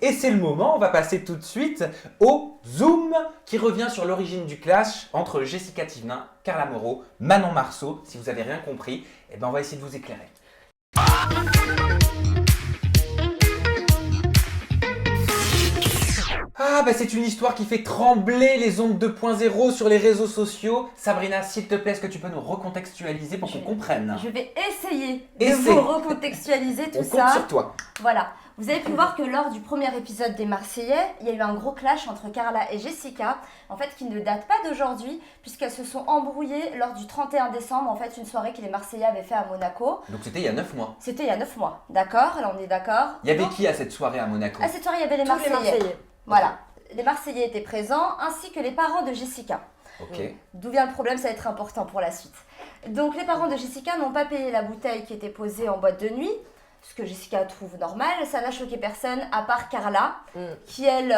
Et c'est le moment, on va passer tout de suite au Zoom qui revient sur l'origine du clash entre Jessica Thivenin, Carla Moreau, Manon Marceau. Si vous n'avez rien compris, eh ben on va essayer de vous éclairer. Ah bah c'est une histoire qui fait trembler les ondes 2.0 sur les réseaux sociaux. Sabrina, s'il te plaît, est-ce que tu peux nous recontextualiser pour qu'on comprenne? Je vais essayer de vous recontextualiser tout ça. On compte sur toi. Voilà. Vous avez pu voir que lors du premier épisode des Marseillais, il y a eu un gros clash entre Carla et Jessica, en fait qui ne date pas d'aujourd'hui, puisqu'elles se sont embrouillées lors du 31 décembre, en fait une soirée que les Marseillais avaient fait à Monaco. Donc c'était il y a 9 mois. C'était il y a 9 mois, d'accord? Là on est d'accord. Il y avait qui à cette soirée à Monaco? À cette soirée, il y avait les Marseillais. Voilà. Les Marseillais étaient présents, ainsi que les parents de Jessica. Ok. D'où vient le problème, ça va être important pour la suite. Donc les parents de Jessica n'ont pas payé la bouteille qui était posée en boîte de nuit, ce que Jessica trouve normal. Ça n'a choqué personne, à part Carla, qui elle,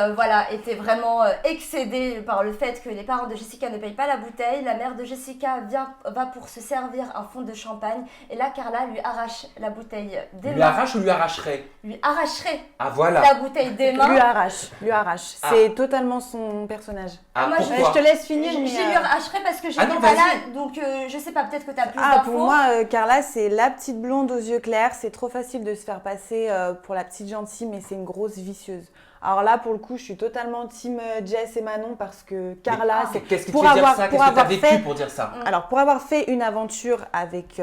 était vraiment excédée par le fait que les parents de Jessica ne payent pas la bouteille. La mère de Jessica va pour se servir un fond de champagne, et là Carla lui arrache la bouteille des mains. Lui arrache ou lui arracherait? Lui arracherait la bouteille des mains. Lui arrache. Ah. C'est totalement son personnage. Moi, pourquoi? Je te laisse finir. Je mais, lui arracherai parce que je n'étais non, pas vas-y. là, donc je sais pas, peut-être que tu as plus d'infos. Pour moi, Carla, c'est la petite blonde aux yeux clairs. C'est trop facile de se faire passer pour la petite gentille, mais c'est une grosse vicieuse. Alors là, pour le coup, je suis totalement team Jess et Manon parce que Carla, c'est Qu'est-ce qui te pour fait avoir dire ça? Qu'est-ce que tu as vécu pour dire ça? Alors, pour avoir fait une aventure avec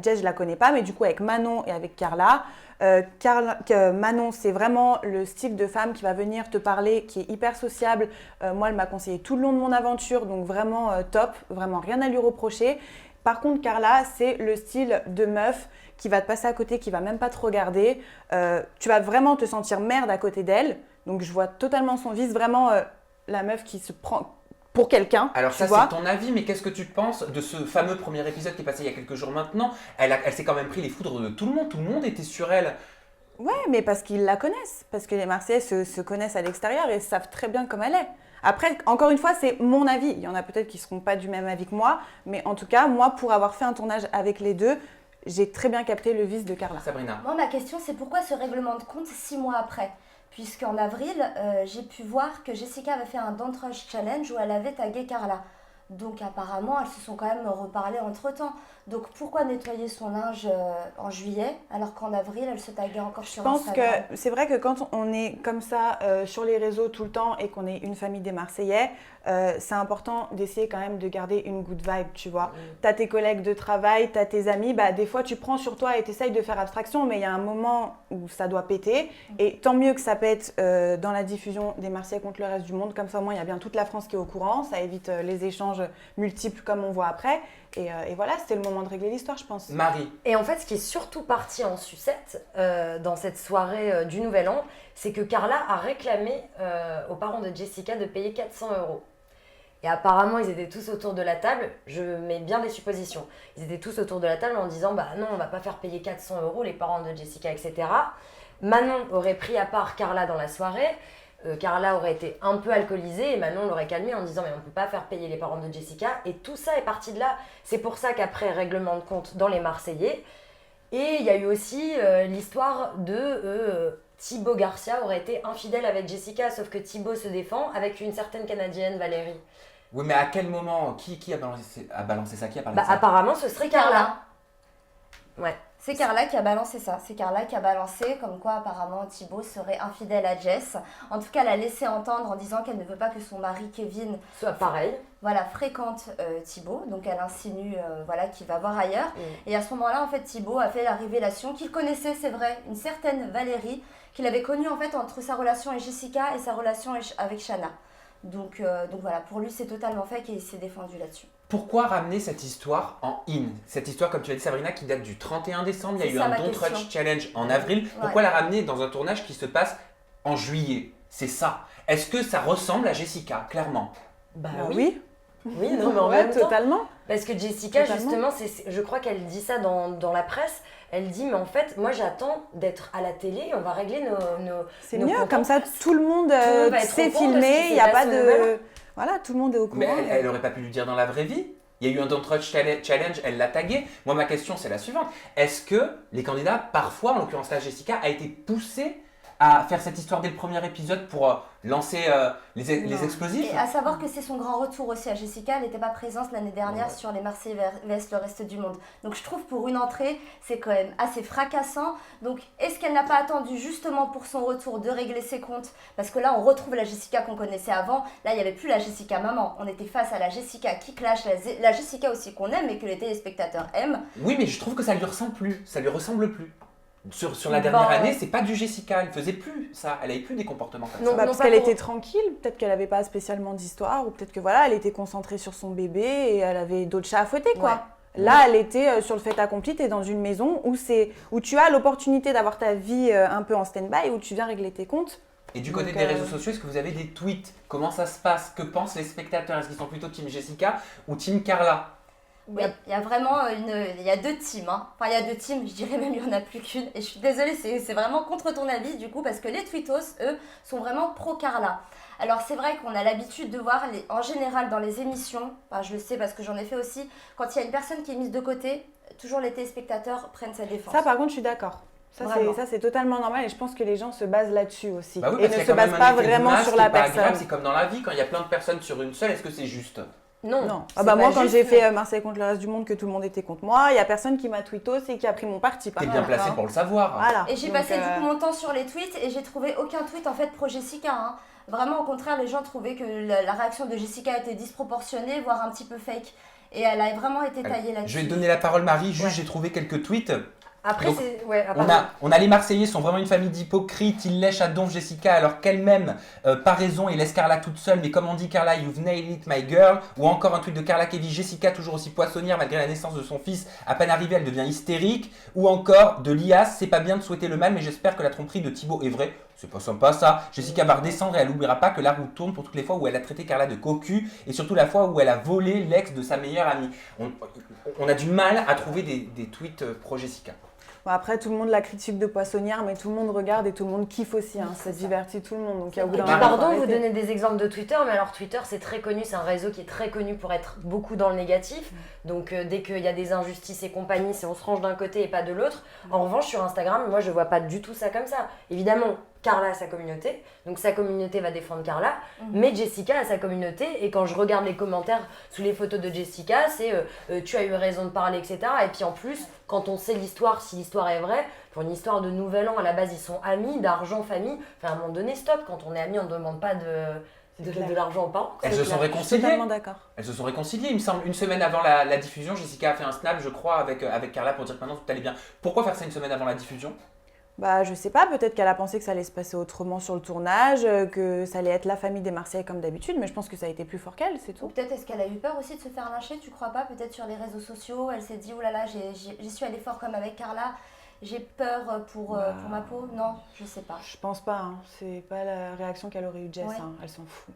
Jess, je la connais pas, mais du coup avec Manon et avec Carla. Manon, c'est vraiment le style de femme qui va venir te parler, qui est hyper sociable. Moi, elle m'a conseillé tout le long de mon aventure, donc vraiment top, vraiment rien à lui reprocher. Par contre, Carla, c'est le style de meuf qui va te passer à côté, qui va même pas te regarder. Tu vas vraiment te sentir merde à côté d'elle. Donc, je vois totalement son vice, vraiment la meuf qui se prend pour quelqu'un. Alors tu ça vois. c'est ton avis, mais qu'est-ce que tu penses de ce fameux premier épisode qui est passé il y a quelques jours maintenant? Elle s'est quand même pris les foudres de tout le monde était sur elle. Ouais, mais parce qu'ils la connaissent, parce que les Marseillais se connaissent à l'extérieur et savent très bien comme elle est. Après, encore une fois, c'est mon avis. Il y en a peut-être qui ne seront pas du même avis que moi, mais en tout cas, moi, pour avoir fait un tournage avec les deux, j'ai très bien capté le vice de Carla. Sabrina. Moi, ma question, c'est pourquoi ce règlement de compte 6 mois après? Puisqu'en avril, j'ai pu voir que Jessica avait fait un Don't Rush Challenge où elle avait tagué Carla. Donc apparemment, elles se sont quand même reparlées entre-temps. Donc pourquoi nettoyer son linge en juillet alors qu'en avril, elle se taguait encore sur Instagram? Je pense que c'est vrai que quand on est comme ça sur les réseaux tout le temps et qu'on est une famille des Marseillais, c'est important d'essayer quand même de garder une good vibe, tu vois. T'as tes collègues de travail, t'as tes amis, des fois tu prends sur toi et t'essayes de faire abstraction, mais il y a un moment où ça doit péter. Et tant mieux que ça pète dans la diffusion des Marseillais contre le reste du monde, comme ça au moins il y a bien toute la France qui est au courant, ça évite les échanges multiples comme on voit après. Et voilà, c'était le moment de régler l'histoire, je pense. Marie. Et en fait, ce qui est surtout parti en sucette dans cette soirée du Nouvel An, c'est que Carla a réclamé aux parents de Jessica de payer 400 €. Et apparemment, ils étaient tous autour de la table. Je mets bien des suppositions. Ils étaient tous autour de la table en disant non, on va pas faire payer 400 €, les parents de Jessica, etc. Manon aurait pris à part Carla dans la soirée. Carla aurait été un peu alcoolisée et Manon l'aurait calmée en disant mais on ne peut pas faire payer les parents de Jessica. Et tout ça est parti de là. C'est pour ça qu'après, règlement de compte dans les Marseillais. Et il y a eu aussi l'histoire de Thibaut Garcia aurait été infidèle avec Jessica, sauf que Thibaut se défend avec une certaine Canadienne, Valérie. Oui, mais à quel moment? Qui a balancé ça? Qui a parlé de ça? Apparemment, ce serait Carla. Ouais. C'est Carla qui a balancé ça. C'est Carla qui a balancé comme quoi apparemment Thibaut serait infidèle à Jess. En tout cas, elle a laissé entendre en disant qu'elle ne veut pas que son mari Kevin soit pareil. Fréquente Thibaut. Donc elle insinue qu'il va voir ailleurs. Et à ce moment-là, en fait, Thibaut a fait la révélation qu'il connaissait, c'est vrai, une certaine Valérie qu'il avait connue en fait entre sa relation avec Jessica et sa relation avec Shanna. Donc voilà, pour lui, c'est totalement fait qu'il s'est défendu là-dessus. Pourquoi ramener cette histoire en in? Cette histoire, comme tu l'as dit Sabrina, qui date du 31 décembre, il y a eu un Don't Rush Challenge en avril. Pourquoi la ramener dans un tournage qui se passe en juillet? C'est ça. Est-ce que ça ressemble à Jessica, clairement? Oui. Oui, non, mais en même temps, totalement. Parce que Jessica, justement, je crois qu'elle dit ça dans la presse. Elle dit, mais en fait, moi j'attends d'être à la télé et on va régler nos C'est nos mieux, comptes. comme ça tout le monde va être sait au courant de ce filmer, qui il n'y a s'est pas passé au Nouvel An. de... Voilà, tout le monde est au courant. Mais elle aurait pas pu lui dire dans la vraie vie? Il y a eu un Don't Rush Challenge, elle l'a tagué. Moi, ma question, c'est la suivante. Est-ce que les candidats, parfois, en l'occurrence là, Jessica, a été poussée à faire cette histoire dès le premier épisode pour lancer les explosifs? Et à savoir que c'est son grand retour aussi à Jessica, elle n'était pas présente l'année dernière sur les Marseillais vs le reste du monde. Donc je trouve pour une entrée, c'est quand même assez fracassant. Donc est-ce qu'elle n'a pas attendu justement pour son retour de régler ses comptes? Parce que là on retrouve la Jessica qu'on connaissait avant, là il n'y avait plus la Jessica maman, on était face à la Jessica qui clash, la Jessica aussi qu'on aime et que les téléspectateurs aiment. Oui, mais je trouve que ça lui ressemble plus, ça lui ressemble plus. Sur la dernière année, c'est pas du Jessica, elle faisait plus ça, elle avait plus des comportements comme ça. Non, parce qu'elle était tranquille, peut-être qu'elle avait pas spécialement d'histoire, ou peut-être que voilà, elle était concentrée sur son bébé et elle avait d'autres chats à fouetter, quoi. Ouais. Là, elle était sur le fait accompli, t'es dans une maison où tu as l'opportunité d'avoir ta vie un peu en stand-by, où tu viens régler tes comptes. Et du côté des réseaux sociaux, est-ce que vous avez des tweets? Comment ça se passe? Que pensent les spectateurs? Est-ce qu'ils sont plutôt team Jessica ou team Carla? Oui, il y a vraiment il y a deux teams. Hein. Enfin, il y a deux teams, je dirais même il n'y en a plus qu'une. Et je suis désolée, c'est vraiment contre ton avis du coup, parce que les tweetos, eux, sont vraiment pro-Carla. Alors c'est vrai qu'on a l'habitude de voir, en général dans les émissions, enfin, je le sais parce que j'en ai fait aussi, quand il y a une personne qui est mise de côté, toujours les téléspectateurs prennent sa défense. Ça par contre, je suis d'accord. Ça c'est totalement normal et je pense que les gens se basent là-dessus aussi. Bah oui, et ne se basent pas vraiment sur la personne. C'est comme dans la vie, quand il y a plein de personnes sur une seule, est-ce que c'est juste? Non. Ah bah moi, quand j'ai fait Marseille contre le reste du monde, que tout le monde était contre moi, il n'y a personne qui m'a tweetos et qui a pris mon parti. T'es bien placé pour le savoir. Voilà. Et j'ai passé du coup mon temps sur les tweets et j'ai trouvé aucun tweet en fait pro Jessica. Hein. Vraiment, au contraire, les gens trouvaient que la réaction de Jessica était disproportionnée, voire un petit peu fake. Et elle a vraiment été taillée là-dessus. Je vais te donner la parole, Marie. Juste, j'ai trouvé quelques tweets. Après, donc, on a les Marseillais sont vraiment une famille d'hypocrites. Ils lèchent à donf Jessica alors qu'elle-même pas raison et laisse Carla toute seule. Mais comme on dit, Carla, you've nailed it, my girl. Ou encore un tweet de Carla qui dit Jessica toujours aussi poissonnière malgré la naissance de son fils. À peine arrivée, elle devient hystérique. Ou encore de Lias, c'est pas bien de souhaiter le mal, mais j'espère que la tromperie de Thibaut est vraie. C'est pas sympa ça. Jessica va redescendre et elle n'oubliera pas que la roue tourne pour toutes les fois où elle a traité Carla de cocu et surtout la fois où elle a volé l'ex de sa meilleure amie. On a du mal à trouver des tweets pro Jessica. Bon, après, tout le monde la critique de poissonnière, mais tout le monde regarde et tout le monde kiffe aussi. Hein. Ça divertit tout le monde. Donc, au bout d'un moment, pardon, vous donnez des exemples de Twitter, mais alors Twitter, c'est très connu. C'est un réseau qui est très connu pour être beaucoup dans le négatif. Donc, dès qu'il y a des injustices et compagnie, c'est on se range d'un côté et pas de l'autre. En revanche, sur Instagram, moi, je vois pas du tout ça comme ça. Évidemment, Carla a sa communauté, donc sa communauté va défendre Carla, mais Jessica a sa communauté, et quand je regarde les commentaires sous les photos de Jessica, c'est tu as eu raison de parler, etc. Et puis en plus, quand on sait l'histoire, si l'histoire est vraie, pour une histoire de nouvel an, à la base ils sont amis, d'argent, famille, enfin à un moment donné, stop, quand on est amis, on ne demande pas de l'argent aux parents. Elles se sont réconciliées. Je suis totalement d'accord. Elles se sont réconciliées, il me semble, une semaine avant la diffusion. Jessica a fait un snap, je crois, avec Carla pour dire que maintenant tout allait bien. Pourquoi faire ça une semaine avant la diffusion? Bah, je sais pas, peut-être qu'elle a pensé que ça allait se passer autrement sur le tournage, que ça allait être la famille des Marseillais comme d'habitude, mais je pense que ça a été plus fort qu'elle, c'est tout. Ou peut-être est-ce qu'elle a eu peur aussi de se faire lyncher, tu crois pas? Peut-être sur les réseaux sociaux, elle s'est dit oh là là, j'y suis allée fort comme avec Carla, j'ai peur pour ma peau. Non, je sais pas. Je pense pas, hein. C'est pas la réaction qu'elle aurait eu Jess, hein. Elle s'en fout.